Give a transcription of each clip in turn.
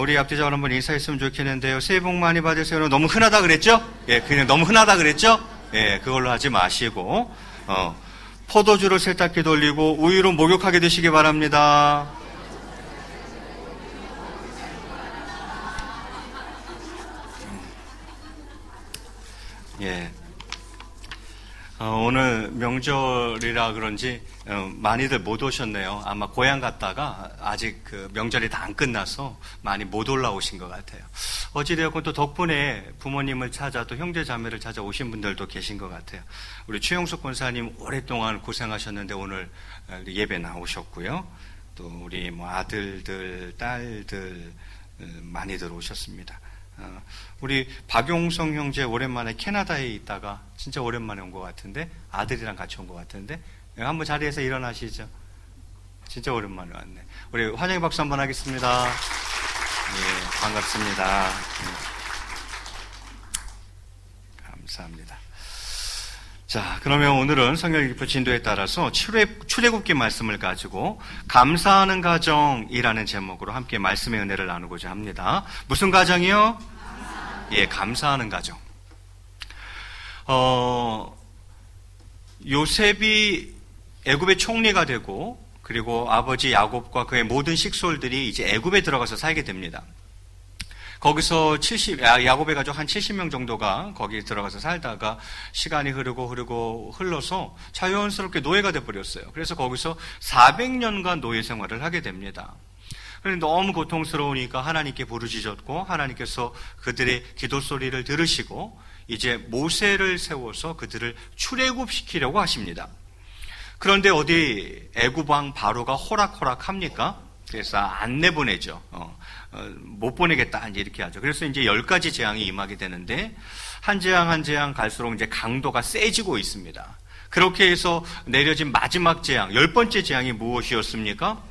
우리 앞뒤자로 한번 인사했으면 좋겠는데요. 새해 복 많이 받으세요. 너무 흔하다 그랬죠? 예, 그냥 너무 흔하다 그랬죠? 예, 그걸로 하지 마시고, 포도주를 세탁기 돌리고 우유로 목욕하게 되시기 바랍니다. 예. 오늘 명절이라 그런지 많이들 못 오셨네요. 아마 고향 갔다가 아직 그 명절이 다 안 끝나서 많이 못 올라오신 것 같아요. 어찌되었건 또 덕분에 부모님을 찾아 또 형제 자매를 찾아 오신 분들도 계신 것 같아요. 우리 최용숙 권사님 오랫동안 고생하셨는데 오늘 예배 나오셨고요. 또 우리 뭐 아들들, 딸들 많이들 오셨습니다. 우리 박용성 형제 오랜만에 캐나다에 있다가 진짜 오랜만에 온 것 같은데 아들이랑 같이 온 것 같은데 한번 자리에서 일어나시죠. 진짜 오랜만에 왔네. 우리 환영의 박수 한번 하겠습니다. 예, 반갑습니다. 감사합니다. 자, 그러면 오늘은 성경 기표 진도에 따라서 출애굽기 말씀을 가지고 감사하는 가정이라는 제목으로 함께 말씀의 은혜를 나누고자 합니다. 무슨 가정이요? 예, 감사하는 가정. 요셉이 애굽의 총리가 되고 그리고 아버지 야곱과 그의 모든 식솔들이 이제 애굽에 들어가서 살게 됩니다. 거기서 야곱의 가족 한 70명 정도가 거기 들어가서 살다가 시간이 흘러서 자연스럽게 노예가 돼버렸어요. 그래서 거기서 400년간 노예 생활을 하게 됩니다. 그런데 너무 고통스러우니까 하나님께 부르짖었고 하나님께서 그들의 기도 소리를 들으시고 이제 모세를 세워서 그들을 출애굽시키려고 하십니다. 그런데 어디 애굽 왕 바로가 호락호락합니까? 그래서 안 내보내죠. 못 보내겠다 이렇게 하죠. 그래서 이제 10가지 재앙이 임하게 되는데 한 재앙 한 재앙 갈수록 이제 강도가 세지고 있습니다. 그렇게 해서 내려진 마지막 재앙, 10번째 재앙이 무엇이었습니까?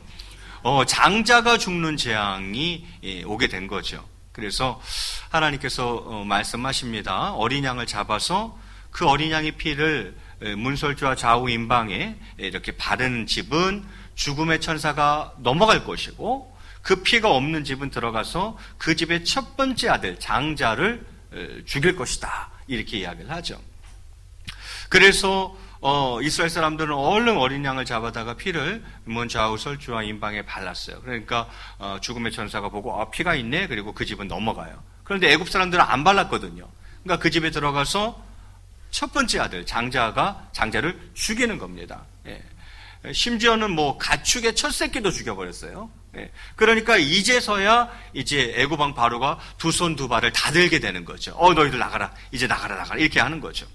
장자가 죽는 재앙이 오게 된 거죠. 그래서 하나님께서 말씀하십니다. 어린 양을 잡아서 그 어린 양의 피를 문설주와 좌우 임방에 이렇게 바르는 집은 죽음의 천사가 넘어갈 것이고 그 피가 없는 집은 들어가서 그 집의 첫 번째 아들 장자를 죽일 것이다 이렇게 이야기를 하죠. 그래서 이스라엘 사람들은 얼른 어린 양을 잡아다가 피를 문 좌우 설주와 임방에 발랐어요. 그러니까 죽음의 천사가 보고 피가 있네. 그리고 그 집은 넘어가요. 그런데 애굽 사람들은 안 발랐거든요. 그러니까 그 집에 들어가서 첫 번째 아들 장자를 죽이는 겁니다. 예. 심지어는 뭐 가축의 첫 새끼도 죽여버렸어요. 예. 그러니까 이제서야 이제 애굽 왕 바로가 두 손 두 발을 다 들게 되는 거죠. 너희들 나가라. 이제 나가라 이렇게 하는 거죠.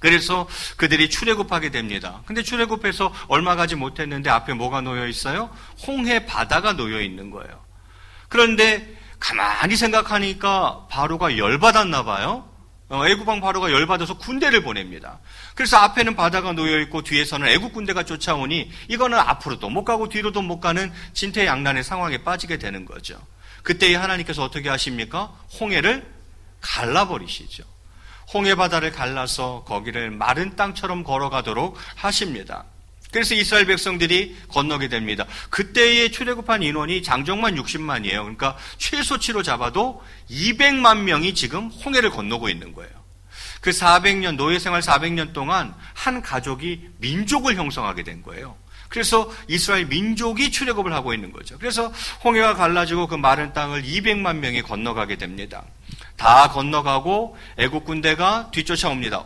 그래서 그들이 출애굽하게 됩니다. 근데 출애굽해서 얼마 가지 못했는데 앞에 뭐가 놓여 있어요? 홍해 바다가 놓여 있는 거예요. 그런데 가만히 생각하니까 바로가 열받았나 봐요. 애굽 왕 바로가 열받아서 군대를 보냅니다. 그래서 앞에는 바다가 놓여 있고 뒤에서는 애굽 군대가 쫓아오니 이거는 앞으로도 못 가고 뒤로도 못 가는 진퇴양난의 상황에 빠지게 되는 거죠. 그때 하나님께서 어떻게 하십니까? 홍해를 갈라버리시죠. 홍해 바다를 갈라서 거기를 마른 땅처럼 걸어가도록 하십니다. 그래서 이스라엘 백성들이 건너게 됩니다. 그때의 출애굽한 인원이 장정만 60만이에요. 그러니까 최소치로 잡아도 200만 명이 지금 홍해를 건너고 있는 거예요. 그 400년, 노예 생활 400년 동안 한 가족이 민족을 형성하게 된 거예요. 그래서 이스라엘 민족이 출애굽을 하고 있는 거죠. 그래서 홍해가 갈라지고 그 마른 땅을 200만 명이 건너가게 됩니다. 다 건너가고 애국 군대가 뒤쫓아옵니다.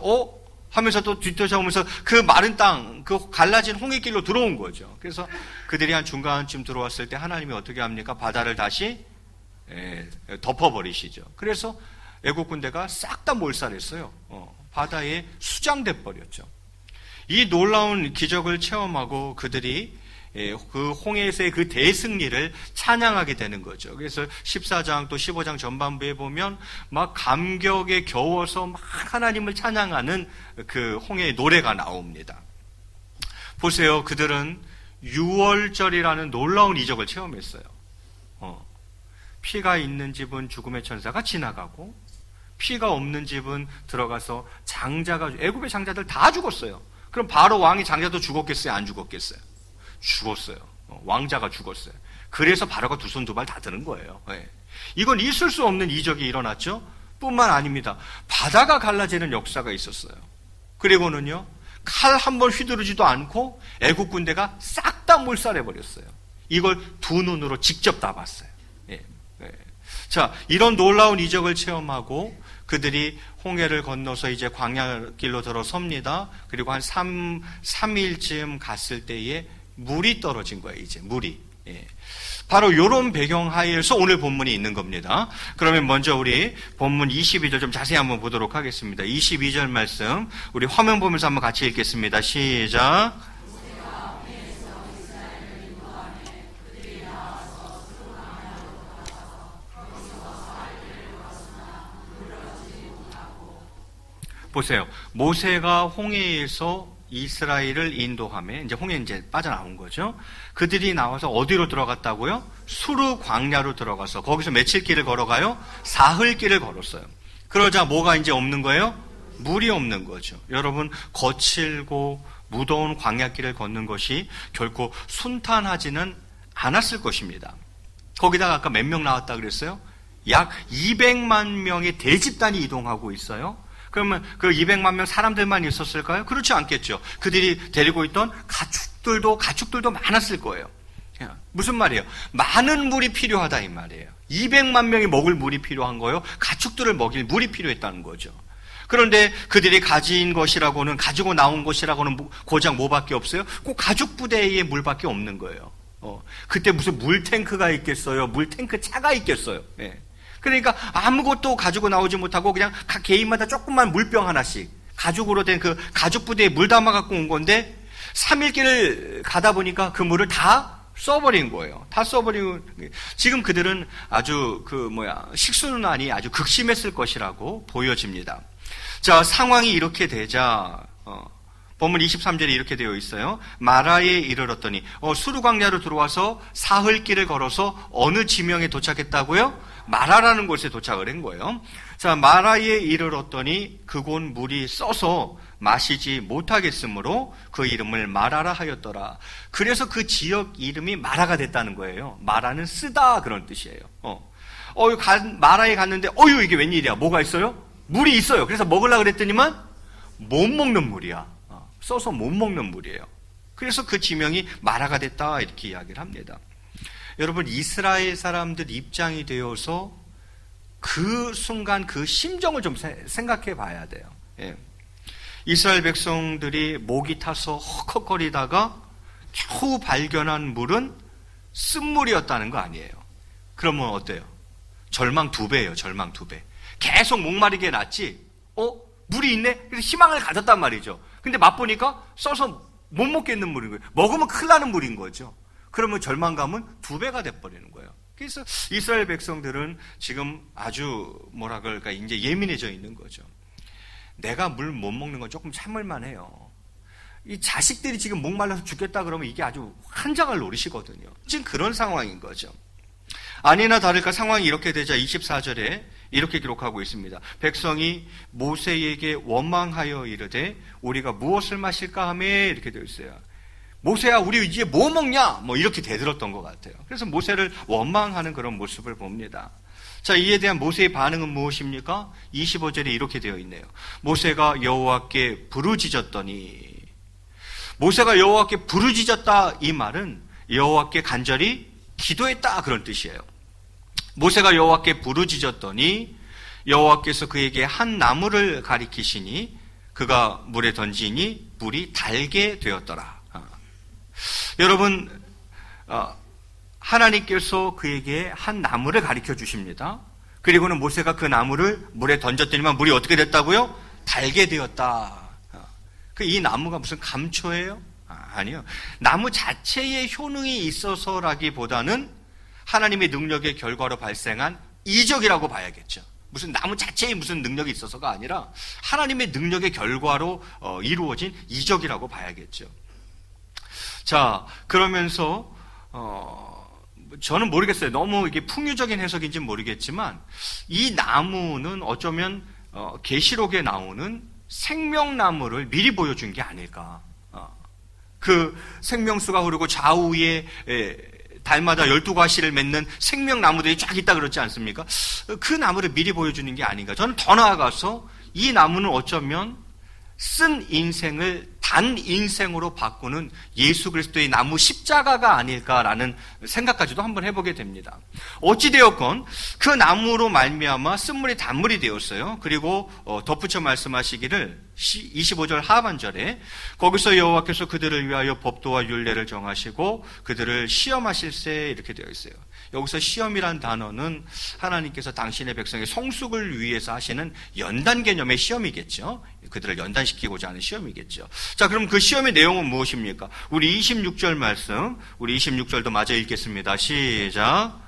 하면서 또 뒤쫓아오면서 그 마른 땅, 그 갈라진 홍해길로 들어온 거죠. 그래서 그들이 한 중간쯤 들어왔을 때 하나님이 어떻게 합니까? 바다를 다시 덮어버리시죠. 그래서 애국 군대가 싹 다 몰살했어요. 바다에 수장돼 버렸죠. 이 놀라운 기적을 체험하고 그들이 그 홍해에서의 그 대승리를 찬양하게 되는 거죠. 그래서 14장 또 15장 전반부에 보면 막 감격에 겨워서 막 하나님을 찬양하는 그 홍해의 노래가 나옵니다. 보세요. 그들은 6월절이라는 놀라운 이적을 체험했어요. 피가 있는 집은 죽음의 천사가 지나가고 피가 없는 집은 들어가서 애굽의 장자들 다 죽었어요. 그럼 바로 왕이 장자도 죽었겠어요? 안 죽었겠어요? 죽었어요. 왕자가 죽었어요. 그래서 바로가 두 손 두 발 다 드는 거예요. 예. 이건 있을 수 없는 이적이 일어났죠. 뿐만 아닙니다. 바다가 갈라지는 역사가 있었어요. 그리고는요, 칼 한 번 휘두르지도 않고 애국 군대가 싹 다 몰살해 버렸어요. 이걸 두 눈으로 직접 다 봤어요. 예. 예. 자, 이런 놀라운 이적을 체험하고 그들이 홍해를 건너서 이제 광야길로 들어섭니다. 그리고 한 3일쯤 갔을 때에 물이 떨어진 거예요, 이제 물이. 예. 바로 이런 배경 하에서 오늘 본문이 있는 겁니다. 그러면 먼저 우리 본문 22절 좀 자세히 한번 보도록 하겠습니다. 22절 말씀 우리 화면 보면서 한번 같이 읽겠습니다. 시작. 보세요. 모세가 홍해에서 이스라엘을 인도하며 이제 홍해 이제 빠져나온 거죠. 그들이 나와서 어디로 들어갔다고요? 수르 광야로 들어가서 거기서 며칠 길을 걸어가요? 사흘 길을 걸었어요. 그러자 뭐가 이제 없는 거예요? 물이 없는 거죠. 여러분, 거칠고 무더운 광야길을 걷는 것이 결코 순탄하지는 않았을 것입니다. 거기다가 아까 몇 명 나왔다 그랬어요? 약 200만 명의 대집단이 이동하고 있어요. 그러면 그 200만 명 사람들만 있었을까요? 그렇지 않겠죠. 그들이 데리고 있던 가축들도 많았을 거예요. 무슨 말이에요? 많은 물이 필요하다 이 말이에요. 200만 명이 먹을 물이 필요한 거예요. 가축들을 먹일 물이 필요했다는 거죠. 그런데 그들이 가지고 나온 것이라고는 고작 뭐밖에 없어요? 꼭 가죽 부대의 물밖에 없는 거예요. 그때 무슨 물탱크가 있겠어요? 물탱크 차가 있겠어요? 네. 그러니까 아무것도 가지고 나오지 못하고 그냥 각 개인마다 조그만 물병 하나씩 가죽으로 된 그 가죽 부대에 물 담아 갖고 온 건데 3일 길을 가다 보니까 그 물을 다 써버린 거예요. 다 써버리고 지금 그들은 아주 식수난이 아주 극심했을 것이라고 보여집니다. 자, 상황이 이렇게 되자 본문 23절에 이렇게 되어 있어요. 마라에 이르렀더니 수르 광야로 들어와서 사흘 길을 걸어서 어느 지명에 도착했다고요? 마라라는 곳에 도착을 한 거예요. 자, 마라에 이르렀더니 그곳 물이 써서 마시지 못하겠으므로 그 이름을 마라라 하였더라. 그래서 그 지역 이름이 마라가 됐다는 거예요. 마라는 쓰다 그런 뜻이에요. 마라에 갔는데 이게 웬일이야? 뭐가 있어요? 물이 있어요. 그래서 먹으려고 그랬더니만 못 먹는 물이야. 써서 못 먹는 물이에요. 그래서 그 지명이 마라가 됐다 이렇게 이야기를 합니다. 여러분, 이스라엘 사람들 입장이 되어서 그 순간 그 심정을 좀 생각해 봐야 돼요. 예. 이스라엘 백성들이 목이 타서 헉헉거리다가 겨우 발견한 물은 쓴물이었다는 거 아니에요. 그러면 어때요? 절망 2배예요. 절망 2배. 계속 목마르게 놨지. 물이 있네? 그래서 희망을 가졌단 말이죠. 근데 맛보니까 써서 못 먹겠는 물인 거예요. 먹으면 큰일 나는 물인 거죠. 그러면 절망감은 2배가 돼버리는 거예요. 그래서 이스라엘 백성들은 지금 아주 이제 예민해져 있는 거죠. 내가 물 못 먹는 건 조금 참을만 해요. 이 자식들이 지금 목말라서 죽겠다 그러면 이게 아주 환장할 노릇이거든요. 지금 그런 상황인 거죠. 아니나 다를까 상황이 이렇게 되자 24절에 이렇게 기록하고 있습니다. 백성이 모세에게 원망하여 이르되 우리가 무엇을 마실까 하며 이렇게 되어 있어요. 모세야, 우리 이제 뭐 먹냐? 이렇게 대들었던 것 같아요. 그래서 모세를 원망하는 그런 모습을 봅니다. 자, 이에 대한 모세의 반응은 무엇입니까? 25절에 이렇게 되어 있네요. 모세가 여호와께 부르짖었더니, 모세가 여호와께 부르짖었다 이 말은 여호와께 간절히 기도했다 그런 뜻이에요. 모세가 여호와께 부르짖었더니 여호와께서 그에게 한 나무를 가리키시니 그가 물에 던지니 물이 달게 되었더라. 여러분, 하나님께서 그에게 한 나무를 가리켜 주십니다. 그리고는 모세가 그 나무를 물에 던졌더니만 물이 어떻게 됐다고요? 달게 되었다. 이 나무가 무슨 감초예요? 아니요. 나무 자체의 효능이 있어서라기보다는 하나님의 능력의 결과로 발생한 이적이라고 봐야겠죠. 무슨 나무 자체에 무슨 능력이 있어서가 아니라 하나님의 능력의 결과로 이루어진 이적이라고 봐야겠죠. 자, 그러면서 저는 모르겠어요. 너무 이게 풍유적인 해석인지는 모르겠지만 이 나무는 어쩌면 계시록에 나오는 생명나무를 미리 보여준 게 아닐까. 그 생명수가 흐르고 좌우에 달마다 12가시를 맺는 생명나무들이 쫙 있다 그렇지 않습니까? 그 나무를 미리 보여주는 게 아닌가. 저는 더 나아가서 이 나무는 어쩌면 쓴 인생을 단 인생으로 바꾸는 예수 그리스도의 나무 십자가가 아닐까라는 생각까지도 한번 해보게 됩니다. 어찌되었건 그 나무로 말미암아 쓴물이 단물이 되었어요. 그리고 덧붙여 말씀하시기를 25절 하반절에 거기서 여호와께서 그들을 위하여 법도와 율례를 정하시고 그들을 시험하실세 이렇게 되어 있어요. 여기서 시험이란 단어는 하나님께서 당신의 백성의 성숙을 위해서 하시는 연단 개념의 시험이겠죠. 그들을 연단시키고자 하는 시험이겠죠. 자, 그럼 그 시험의 내용은 무엇입니까? 우리 26절 말씀, 우리 26절도 마저 읽겠습니다. 시작.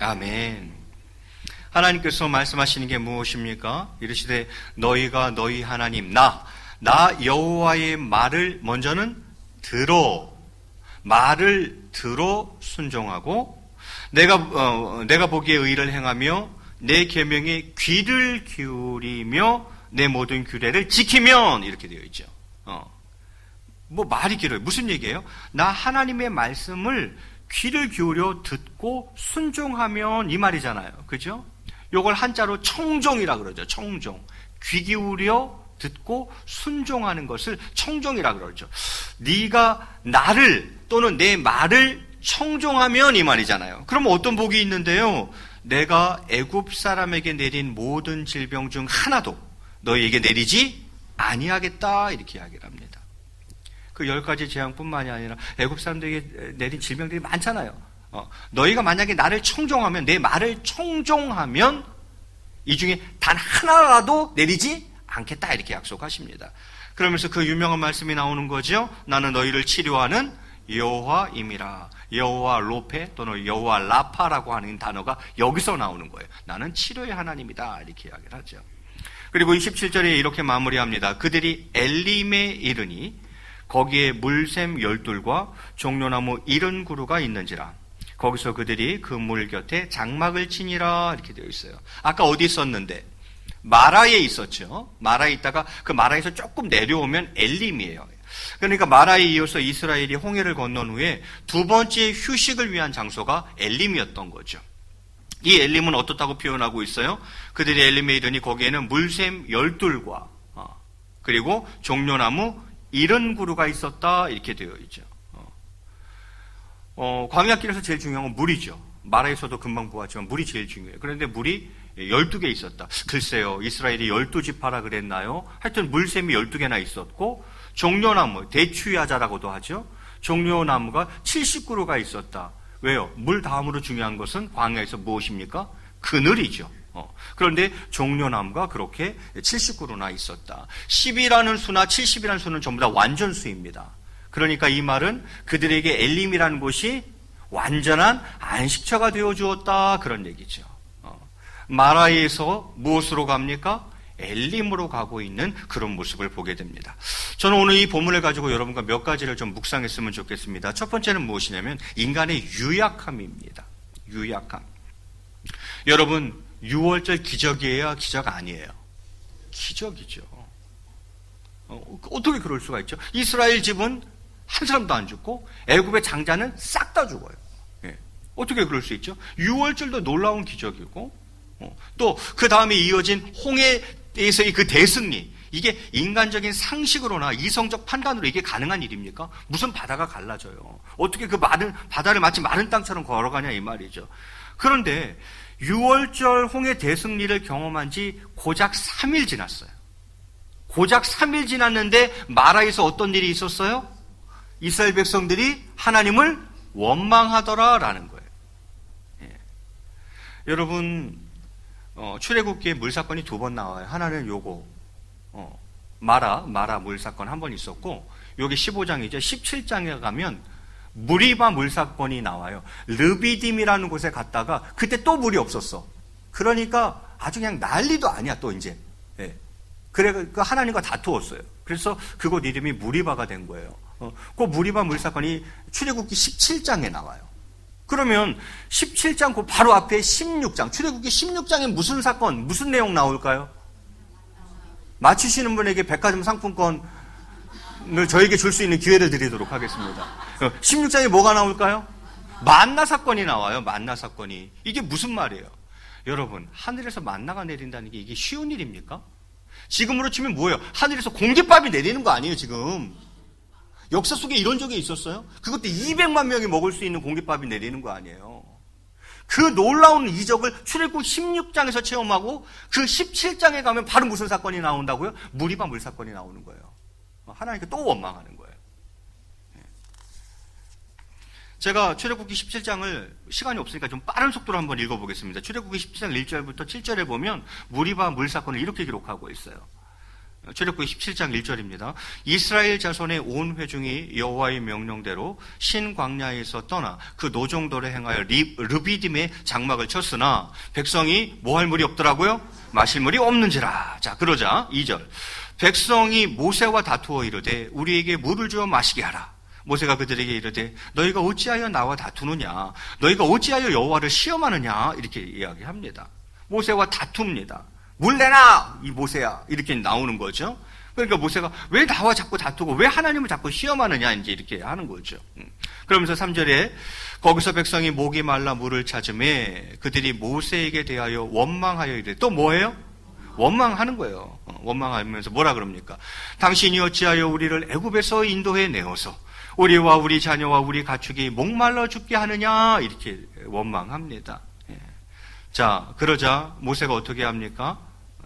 아멘. 하나님께서 말씀하시는 게 무엇입니까? 이르시되 너희가 너희 하나님 나 여호와의 말을 먼저는 말을 들어 순종하고 내가 보기에 의를 행하며 내 계명에 귀를 기울이며 내 모든 규례를 지키면 이렇게 되어 있죠. 뭐 말이 길어요. 무슨 얘기예요? 나 하나님의 말씀을 귀를 기울여 듣고 순종하면 이 말이잖아요. 그죠? 요걸 한자로 청종이라 그러죠. 청종. 귀 기울여 듣고 순종하는 것을 청종이라 그러죠. 네가 나를 또는 내 말을 청종하면 이 말이잖아요. 그러면 어떤 복이 있는데요? 내가 애굽 사람에게 내린 모든 질병 중 하나도 너희에게 내리지 아니하겠다 이렇게 이야기를 합니다. 그 10가지 재앙뿐만이 아니라 애굽 사람들에게 내린 질병들이 많잖아요. 너희가 만약에 나를 청종하면 내 말을 청종하면 이 중에 단 하나라도 내리지 않겠다 이렇게 약속하십니다. 그러면서 그 유명한 말씀이 나오는 거죠. 나는 너희를 치료하는 여호와임이라. 여호와 로페 또는 여호와 라파라고 하는 단어가 여기서 나오는 거예요. 나는 치료의 하나님이다 이렇게 이야기를 하죠. 그리고 27절에 이렇게 마무리합니다. 그들이 엘림에 이르니 거기에 물샘 12과 종려나무 70그루가 있는지라. 거기서 그들이 그 물 곁에 장막을 치니라 이렇게 되어 있어요. 아까 어디 있었는데? 마라에 있었죠. 마라에 있다가 그 마라에서 조금 내려오면 엘림이에요. 그러니까 마라에 이어서 이스라엘이 홍해를 건넌 후에 두 번째 휴식을 위한 장소가 엘림이었던 거죠. 이 엘림은 어떻다고 표현하고 있어요? 그들이 엘림에 이르니 거기에는 물샘 12과 그리고 종려나무 70그루가 있었다 이렇게 되어 있죠. 광야길에서 제일 중요한 건 물이죠. 마라에서도 금방 보았지만 물이 제일 중요해요. 그런데 물이 12개 있었다. 글쎄요, 이스라엘이 12지파라 그랬나요? 하여튼 물샘이 12개나 있었고 종려나무, 대추야자라고도 하죠. 종려나무가 70그루가 있었다. 왜요? 물 다음으로 중요한 것은 광야에서 무엇입니까? 그늘이죠. 그런데 종려나무가 그렇게 70그루나 있었다. 10이라는 수나 70이라는 수는 전부 다 완전수입니다. 그러니까 이 말은 그들에게 엘림이라는 곳이 완전한 안식처가 되어 주었다 그런 얘기죠. 마라에서 무엇으로 갑니까? 엘림으로 가고 있는 그런 모습을 보게 됩니다. 저는 오늘 이 본문을 가지고 여러분과 몇 가지를 좀 묵상했으면 좋겠습니다. 첫 번째는 무엇이냐면 인간의 유약함입니다. 유약함. 여러분 6월절 기적이에요? 기적 아니에요? 기적이죠. 어떻게 그럴 수가 있죠? 이스라엘 집은 한 사람도 안 죽고 애굽의 장자는 싹 다 죽어요. 예. 어떻게 그럴 수 있죠? 6월절도 놀라운 기적이고 또 그 다음에 이어진 홍해에서의 그 대승리 이게 인간적인 상식으로나 이성적 판단으로 이게 가능한 일입니까? 무슨 바다가 갈라져요. 어떻게 그 마른 바다를 마치 마른 땅처럼 걸어가냐 이 말이죠. 그런데 6월절 홍해 대승리를 경험한 지 고작 3일 지났어요. 고작 3일 지났는데 마라에서 어떤 일이 있었어요? 이스라엘 백성들이 하나님을 원망하더라라는 거예요. 예. 여러분 출애굽기에 물사건이 2번 나와요. 하나는 요거 마라 물사건 한 번 있었고 요게 15장이죠. 17장에 가면 무리바 물사건이 나와요. 르비딤이라는 곳에 갔다가 그때 또 물이 없었어. 그러니까 아주 그냥 난리도 아니야 또 이제. 예. 그래, 그 하나님과 다투었어요. 그래서 그곳 이름이 무리바가 된 거예요. 그 무리바 물사건이 출애굽기 17장에 나와요. 그러면 17장 그 바로 앞에 16장, 출애굽기 16장에 무슨 사건, 무슨 내용 나올까요? 맞추시는 분에게 백화점 상품권을 저에게 줄 수 있는 기회를 드리도록 하겠습니다. 16장에 뭐가 나올까요? 만나 사건이 나와요. 만나 사건이. 이게 무슨 말이에요? 여러분, 하늘에서 만나가 내린다는 게 이게 쉬운 일입니까? 지금으로 치면 뭐예요? 하늘에서 공깃밥이 내리는 거 아니에요, 지금. 역사 속에 이런 적이 있었어요? 그것도 200만 명이 먹을 수 있는 공깃밥이 내리는 거 아니에요. 그 놀라운 이적을 출애굽 16장에서 체험하고 그 17장에 가면 바로 무슨 사건이 나온다고요? 무리바 물사건이 나오는 거예요. 하나님께 또 원망하는 거예요. 제가 출애굽기 17장을 시간이 없으니까 좀 빠른 속도로 한번 읽어보겠습니다. 출애굽기 17장 1절부터 7절에 보면 무리바 물사건을 이렇게 기록하고 있어요. 출애굽기 17장 1절입니다. 이스라엘 자손의 온 회중이 여호와의 명령대로 신광야에서 떠나 그 노정도를 행하여 르비딤의 장막을 쳤으나 백성이 뭐 할 물이 없더라고요? 마실 물이 없는지라. 자, 그러자 2절. 백성이 모세와 다투어 이르되 우리에게 물을 주어 마시게 하라. 모세가 그들에게 이르되 너희가 어찌하여 나와 다투느냐? 너희가 어찌하여 여호와를 시험하느냐? 이렇게 이야기합니다. 모세와 다툽니다. 물 내놔! 이 모세야. 이렇게 나오는 거죠. 그러니까 모세가 왜 나와 자꾸 다투고 왜 하나님을 자꾸 시험하느냐 이제 이렇게 하는 거죠. 그러면서 3절에 거기서 백성이 목이 말라 물을 찾음에 그들이 모세에게 대하여 원망하여 이르되 또 뭐예요? 원망하는 거예요. 원망하면서 뭐라 그럽니까? 당신이 어찌하여 우리를 애굽에서 인도해 내어서 우리와 우리 자녀와 우리 가축이 목말라 죽게 하느냐 이렇게 원망합니다. 자, 그러자 모세가 어떻게 합니까?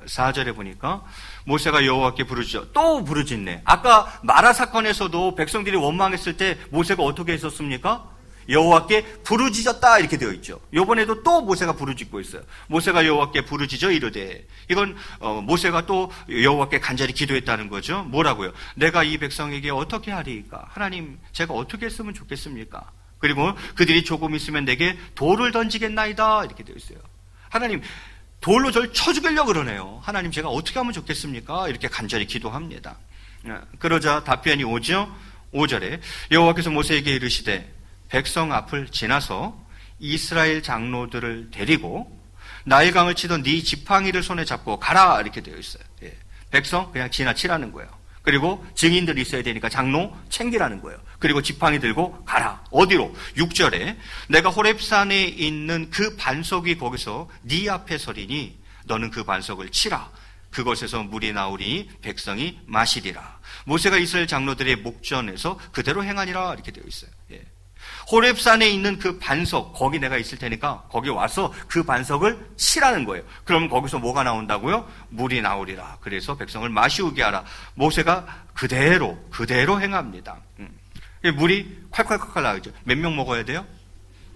4절에 보니까 모세가 여호와께 부르짖어. 또 부르짖네. 아까 마라 사건에서도 백성들이 원망했을 때 모세가 어떻게 했었습니까? 여호와께 부르짖었다 이렇게 되어 있죠. 이번에도 또 모세가 부르짖고 있어요. 모세가 여호와께 부르짖어 이르되 이건 모세가 또 여호와께 간절히 기도했다는 거죠. 뭐라고요? 내가 이 백성에게 어떻게 하리이까? 하나님 제가 어떻게 했으면 좋겠습니까? 그리고 그들이 조금 있으면 내게 돌을 던지겠나이다 이렇게 되어 있어요. 하나님 돌로 저를 쳐 죽이려고 그러네요. 하나님 제가 어떻게 하면 좋겠습니까? 이렇게 간절히 기도합니다. 그러자 답변이 오죠. 5절에 여호와께서 모세에게 이르시되 백성 앞을 지나서 이스라엘 장로들을 데리고 나일강을 치던 네 지팡이를 손에 잡고 가라 이렇게 되어 있어요. 백성 그냥 지나치라는 거예요. 그리고 증인들이 있어야 되니까 장로 챙기라는 거예요. 그리고 지팡이 들고 가라. 어디로? 6절에 내가 호렙산에 있는 그 반석이 거기서 네 앞에 서리니 너는 그 반석을 치라. 그것에서 물이 나오리니 백성이 마시리라. 모세가 이스라엘 장로들의 목전에서 그대로 행하니라 이렇게 되어 있어요. 호렙산에 있는 그 반석 거기 내가 있을 테니까 거기 와서 그 반석을 치라는 거예요. 그럼 거기서 뭐가 나온다고요? 물이 나오리라. 그래서 백성을 마시우게 하라. 모세가 그대로 행합니다. 물이 콸콸콸콸 나오죠. 몇 명 먹어야 돼요?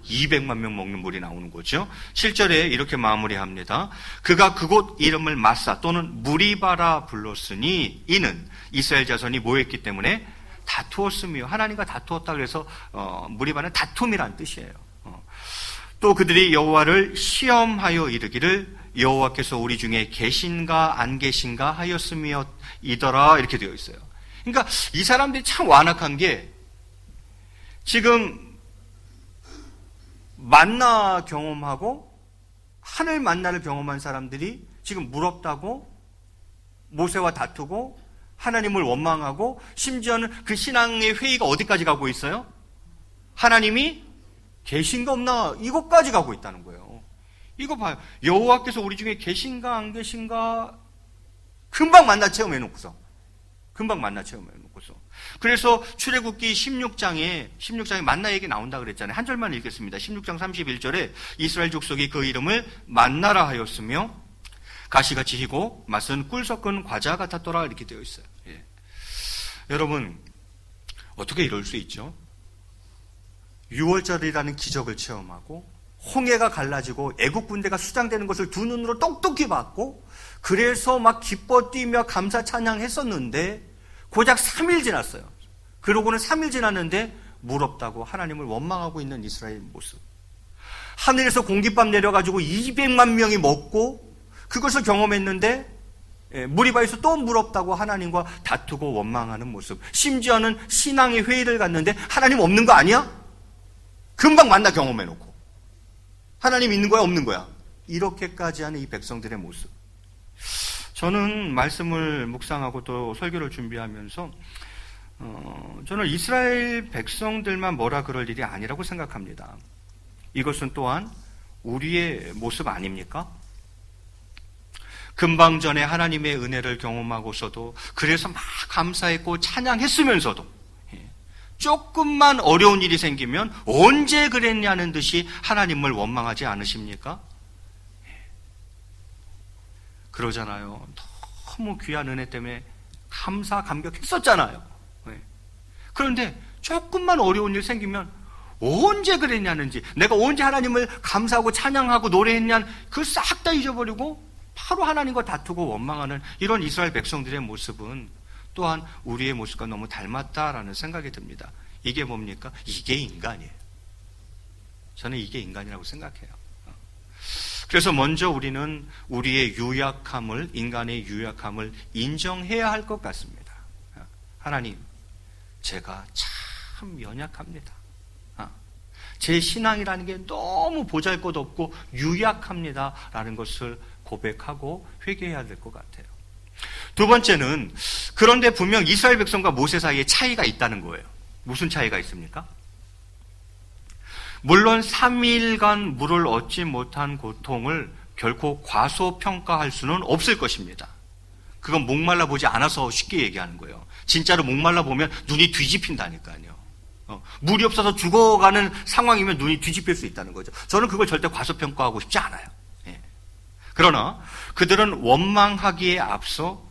200만 명 먹는 물이 나오는 거죠. 7절에 이렇게 마무리합니다. 그가 그곳 이름을 마사 또는 무리바라 불렀으니 이는 이스라엘 자손이 모였기 때문에 다투었으며 하나님과 다투었다 그래서 무리바는 다툼이란 뜻이에요. 또 그들이 여호와를 시험하여 이르기를 여호와께서 우리 중에 계신가 안 계신가 하였으며 이더라 이렇게 되어 있어요. 그러니까 이 사람들이 참 완악한 게 지금 만나 경험하고 하늘 만나를 경험한 사람들이 지금 물 없다고 모세와 다투고 하나님을 원망하고 심지어는 그 신앙의 회의가 어디까지 가고 있어요? 하나님이 계신가 없나 이것까지 가고 있다는 거예요. 이거 봐요. 여호와께서 우리 중에 계신가 안 계신가 금방 만나 체험해놓고서 그래서 출애굽기 16장에 만나 얘기 나온다 그랬잖아요. 한 절만 읽겠습니다. 16장 31절에 이스라엘 족속이 그 이름을 만나라 하였으며 가시같이 희고 맛은 꿀 섞은 과자 같았더라 이렇게 되어 있어요. 여러분 어떻게 이럴 수 있죠? 6월절이라는 기적을 체험하고 홍해가 갈라지고 애국 군대가 수장되는 것을 두 눈으로 똑똑히 봤고 그래서 막 기뻐 뛰며 감사 찬양했었는데 고작 3일 지났어요. 그러고는 3일 지났는데 물 없다고 하나님을 원망하고 있는 이스라엘 모습. 하늘에서 공깃밥 내려가지고 200만 명이 먹고 그것을 경험했는데 무리바에서 또 물 없다고 하나님과 다투고 원망하는 모습. 심지어는 신앙의 회의를 갔는데 하나님 없는 거 아니야? 금방 만나 경험해놓고. 하나님 있는 거야 없는 거야? 이렇게까지 하는 이 백성들의 모습. 저는 말씀을 묵상하고 또 설교를 준비하면서 저는 이스라엘 백성들만 뭐라 그럴 일이 아니라고 생각합니다. 이것은 또한 우리의 모습 아닙니까? 금방 전에 하나님의 은혜를 경험하고서도 그래서 막 감사했고 찬양했으면서도 조금만 어려운 일이 생기면 언제 그랬냐는 듯이 하나님을 원망하지 않으십니까? 그러잖아요. 너무 귀한 은혜 때문에 감사 감격했었잖아요. 그런데 조금만 어려운 일 생기면 언제 그랬냐는지, 내가 언제 하나님을 감사하고 찬양하고 노래했냐, 그걸 싹 다 잊어버리고 바로 하나님과 다투고 원망하는 이런 이스라엘 백성들의 모습은 또한 우리의 모습과 너무 닮았다라는 생각이 듭니다. 이게 뭡니까? 이게 인간이에요. 저는 이게 인간이라고 생각해요. 그래서 먼저 우리는 우리의 유약함을, 인간의 유약함을 인정해야 할 것 같습니다. 하나님, 제가 참 연약합니다. 제 신앙이라는 게 너무 보잘것없고 유약합니다 라는 것을 고백하고 회개해야 될 것 같아요. 두 번째는, 그런데 분명 이스라엘 백성과 모세 사이에 차이가 있다는 거예요. 무슨 차이가 있습니까? 물론 3일간 물을 얻지 못한 고통을 결코 과소평가할 수는 없을 것입니다. 그건 목말라 보지 않아서 쉽게 얘기하는 거예요. 진짜로 목말라 보면 눈이 뒤집힌다니까요. 물이 없어서 죽어가는 상황이면 눈이 뒤집힐 수 있다는 거죠. 저는 그걸 절대 과소평가하고 싶지 않아요. 그러나 그들은 원망하기에 앞서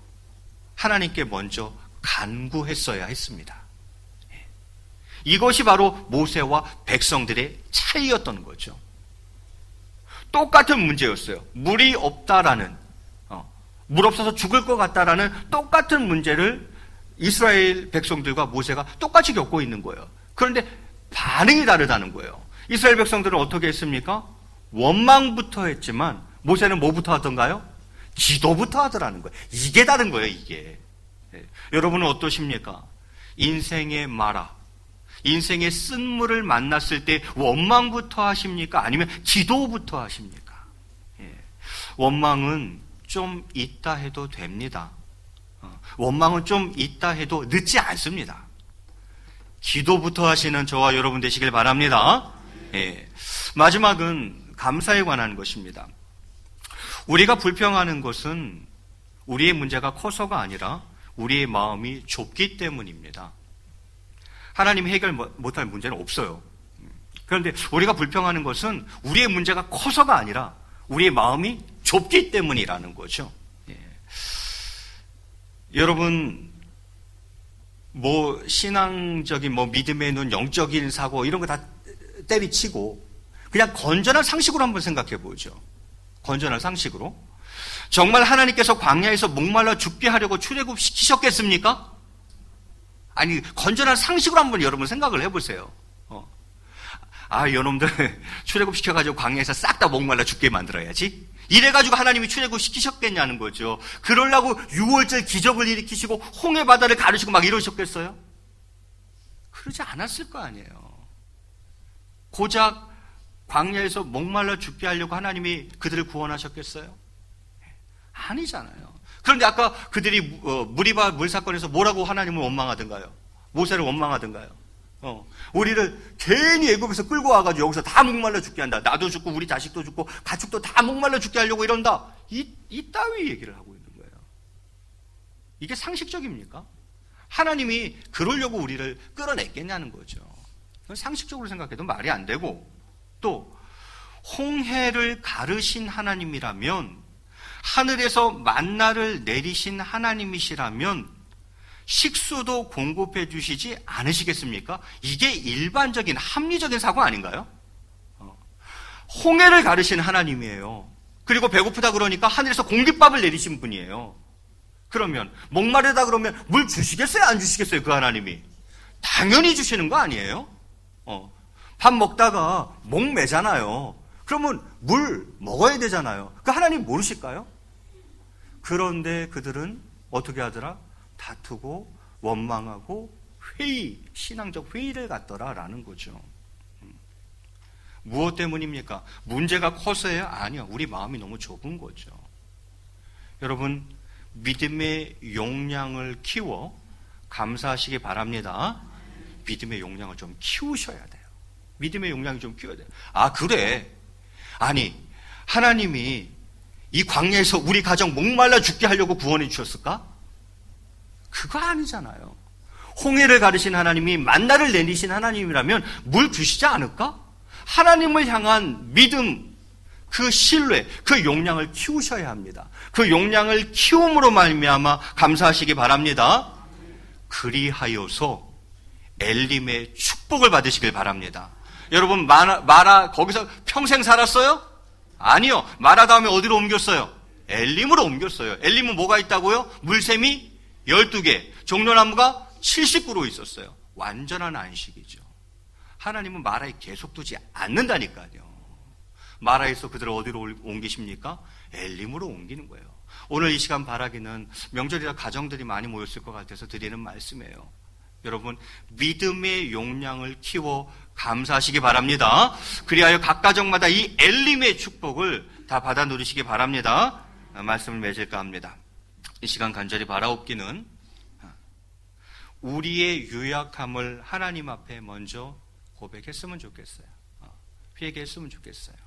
하나님께 먼저 간구했어야 했습니다. 이것이 바로 모세와 백성들의 차이였던 거죠. 똑같은 문제였어요. 물이 없다라는, 물 없어서 죽을 것 같다라는 똑같은 문제를 이스라엘 백성들과 모세가 똑같이 겪고 있는 거예요. 그런데 반응이 다르다는 거예요. 이스라엘 백성들은 어떻게 했습니까? 원망부터 했지만 모세는 뭐부터 하던가요? 기도부터 하더라는 거예요. 이게 다른 거예요, 이게. 여러분은 어떠십니까? 인생의 마라, 인생의 쓴물을 만났을 때 원망부터 하십니까? 아니면 기도부터 하십니까? 원망은 좀 있다 해도 됩니다. 원망은 좀 있다 해도 늦지 않습니다. 기도부터 하시는 저와 여러분 되시길 바랍니다. 마지막은 감사에 관한 것입니다. 우리가 불평하는 것은 우리의 문제가 커서가 아니라 우리의 마음이 좁기 때문입니다. 하나님이 해결 못할 문제는 없어요. 그런데 우리가 불평하는 것은 우리의 문제가 커서가 아니라 우리의 마음이 좁기 때문이라는 거죠. 여러분, 신앙적인 믿음의 눈, 영적인 사고 이런 거 다 때리치고 그냥 건전한 상식으로 한번 생각해 보죠. 건전한 상식으로. 정말 하나님께서 광야에서 목말라 죽게 하려고 출애굽시키셨겠습니까? 아니, 건전한 상식으로 한번 여러분 생각을 해보세요. 여러분들 출애굽시켜가지고 광야에서 싹 다 목말라 죽게 만들어야지. 이래가지고 하나님이 출애굽시키셨겠냐는 거죠. 그러려고 6월절 기적을 일으키시고 홍해 바다를 가르시고 막 이러셨겠어요? 그러지 않았을 거 아니에요. 고작 광야에서 목말라 죽게 하려고 하나님이 그들을 구원하셨겠어요? 아니잖아요. 그런데 아까 그들이 무리바 물 사건에서 뭐라고 하나님을 원망하던가요? 모세를 원망하던가요? 우리를 괜히 애굽에서 끌고 와가지고 여기서 다 목말라 죽게 한다. 나도 죽고 우리 자식도 죽고 가축도 다 목말라 죽게 하려고 이런다. 이따위 얘기를 하고 있는 거예요. 이게 상식적입니까? 하나님이 그러려고 우리를 끌어냈겠냐는 거죠. 상식적으로 생각해도 말이 안 되고, 또 홍해를 가르신 하나님이라면, 하늘에서 만나를 내리신 하나님이시라면 식수도 공급해 주시지 않으시겠습니까? 이게 일반적인 합리적인 사고 아닌가요? 홍해를 가르신 하나님이에요. 그리고 배고프다 그러니까 하늘에서 공깃밥을 내리신 분이에요. 그러면 목마르다 그러면 물 주시겠어요? 안 주시겠어요? 그 하나님이 당연히 주시는 거 아니에요? 밥 먹다가 목 매잖아요. 그러면 물 먹어야 되잖아요. 그 하나님 모르실까요? 그런데 그들은 어떻게 하더라? 다투고 원망하고 신앙적 회의를 갖더라라는 거죠. 무엇 때문입니까? 문제가 커서예요? 아니요. 우리 마음이 너무 좁은 거죠. 여러분, 믿음의 용량을 키워 감사하시기 바랍니다. 믿음의 용량을 좀 키우셔야 돼요. 믿음의 용량이 좀 키워야 돼요. 아, 그래. 아니, 하나님이 이 광야에서 우리 가정 목말라 죽게 하려고 구원해 주셨을까? 그거 아니잖아요. 홍해를 가르신 하나님이 만나를 내리신 하나님이라면 물 주시지 않을까? 하나님을 향한 믿음, 그 신뢰, 그 용량을 키우셔야 합니다. 그 용량을 키움으로 말미암아 감사하시기 바랍니다. 그리하여서 엘림의 축복을 받으시길 바랍니다. 여러분, 마라 거기서 평생 살았어요? 아니요. 마라 다음에 어디로 옮겼어요? 엘림으로 옮겼어요. 엘림은 뭐가 있다고요? 물샘이 12개, 종려나무가 79로 있었어요. 완전한 안식이죠. 하나님은 마라에 계속 두지 않는다니까요. 마라에서 그들을 어디로 옮기십니까? 엘림으로 옮기는 거예요. 오늘 이 시간 바라기는 명절이라 가정들이 많이 모였을 것 같아서 드리는 말씀이에요. 여러분, 믿음의 용량을 키워 감사하시기 바랍니다. 그리하여 각 가정마다 이 엘림의 축복을 다 받아 누리시기 바랍니다. 말씀을 맺을까 합니다. 이 시간 간절히 바라옵기는 우리의 유약함을 하나님 앞에 먼저 고백했으면 좋겠어요. 회개했으면 좋겠어요.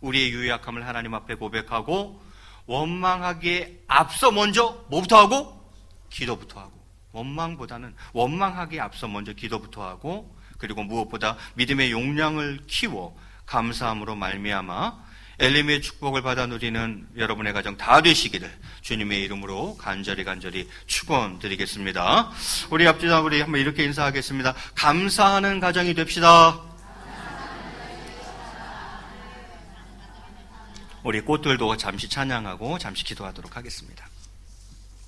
우리의 유약함을 하나님 앞에 고백하고 원망하기에 앞서 먼저 뭐부터 하고? 기도부터 하고. 원망하기에 앞서 먼저 기도부터 하고, 그리고 무엇보다 믿음의 용량을 키워 감사함으로 말미암아 엘림의 축복을 받아 누리는 여러분의 가정 다 되시기를 주님의 이름으로 간절히 축원드리겠습니다. 우리 앞뒤다 우리 한번 이렇게 인사하겠습니다. 감사하는 가정이 됩시다. 우리 꽃들도 잠시 찬양하고 잠시 기도하도록 하겠습니다.